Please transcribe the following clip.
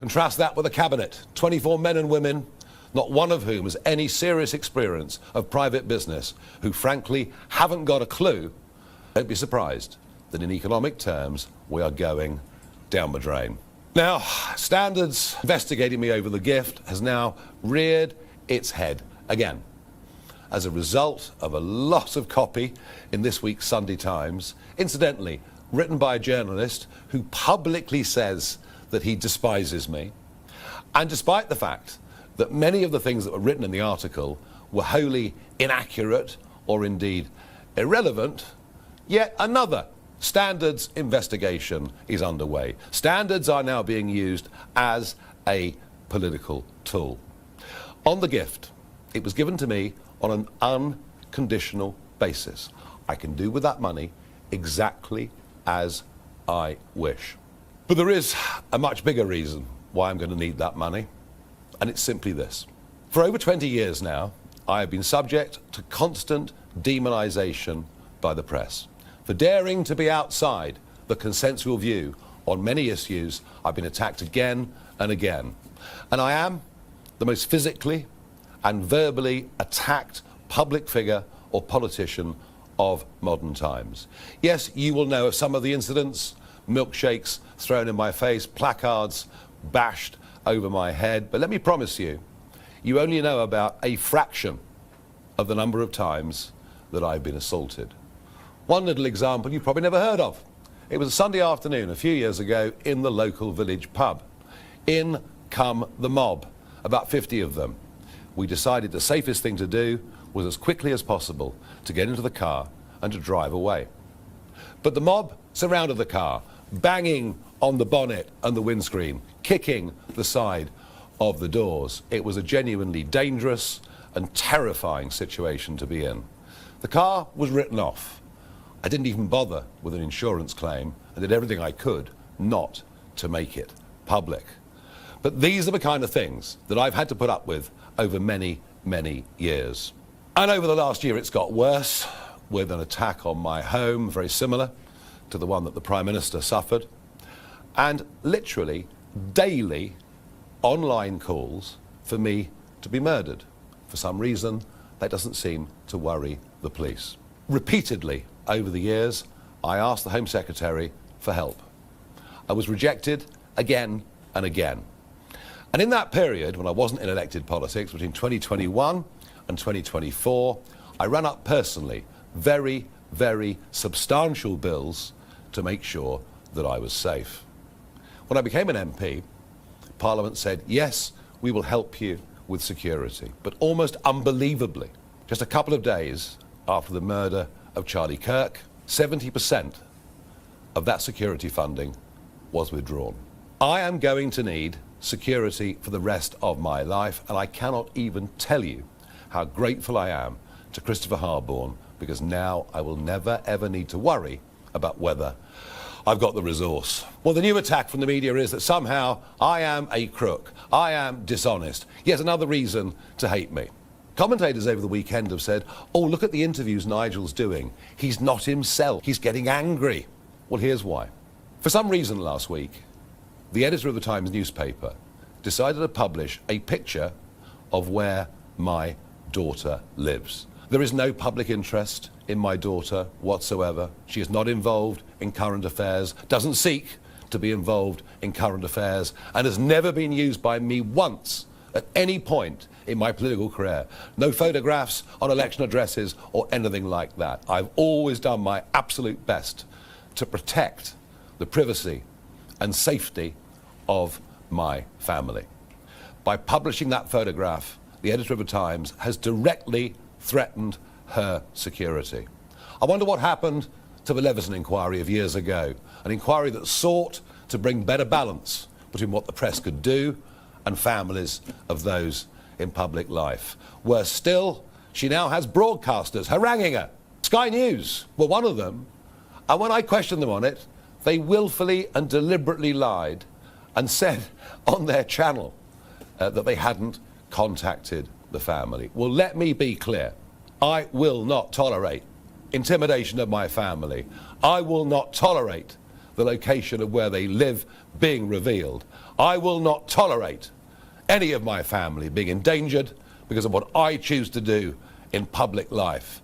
Contrast that with a cabinet, 24 men and women, not one of whom has any serious experience of private business, who frankly haven't got a clue. Don't be surprised that in economic terms we are going down the drain. Now, Standards investigating me over the gift has now reared its head again as a result of a lot of copy in this week's Sunday Times, incidentally written by a journalist who publicly says that he despises me. And despite the fact that many of the things that were written in the article were wholly inaccurate or indeed irrelevant, yet another Standards investigation is underway. Standards are now being used as a political tool. On the gift, it was given to me on an unconditional basis. I can do with that money exactly as I wish. But there is a much bigger reason why I'm going to need that money, and it's simply this. For over 20 years now, I have been subject to constant demonization by the press. For daring to be outside the consensual view on many issues, I've been attacked again and again. And I am the most physically and verbally attacked public figure or politician of modern times. Yes, you will know of some of the incidents: milkshakes thrown in my face, placards bashed over my head. But let me promise you, you only know about a fraction of the number of times that I've been assaulted. One little example you've probably never heard of. It was a Sunday afternoon a few years ago in the local village pub. In come the mob, about 50 of them. We decided the safest thing to do was as quickly as possible to get into the car and to drive away. But the mob surrounded the car, banging on the bonnet and the windscreen, kicking the side of the doors. It was a genuinely dangerous and terrifying situation to be in. The car was written off. I didn't even bother with an insurance claim and did everything I could not to make it public. But these are the kind of things that I've had to put up with over many, many years. And over the last year it's got worse, with an attack on my home very similar to the one that the Prime Minister suffered, and literally daily online calls for me to be murdered. For some reason, that doesn't seem to worry the police. Repeatedly over the years, I asked the Home Secretary for help. I was rejected again and again. And in that period, when I wasn't in elected politics, between 2021 and 2024, I ran up personally very, very substantial bills to make sure that I was safe. When I became an MP, Parliament said, yes, we will help you with security. But almost unbelievably, just a couple of days after the murder of Charlie Kirk, 70% of that security funding was withdrawn. I am going to need security for the rest of my life, and I cannot even tell you how grateful I am to Christopher Harborne, because now I will never ever need to worry about whether I've got the resource. Well, the new attack from the media is that somehow I am a crook, I am dishonest. Yet another reason to hate me. Commentators over the weekend have said, oh, look at the interviews Nigel's doing. He's not himself. He's getting angry. Well, here's why. For some reason last week, the editor of the Times newspaper decided to publish a picture of where my daughter lives. There is no public interest in my daughter whatsoever. She is not involved in current affairs, doesn't seek to be involved in current affairs, and has never been used by me once at any point in my political career. No photographs on election addresses or anything like that. I've always done my absolute best to protect the privacy and safety of my family. By publishing that photograph, the editor of the Times has directly threatened her security. I wonder what happened to the Leveson inquiry of years ago, an inquiry that sought to bring better balance between what the press could do and families of those in public life. Worse still, she now has broadcasters haranguing her. Sky News were one of them, and when I questioned them on it, they willfully and deliberately lied and said on their channel that they hadn't contacted the family. Well, let me be clear. I will not tolerate intimidation of my family. I will not tolerate the location of where they live being revealed. I will not tolerate any of my family being endangered because of what I choose to do in public life.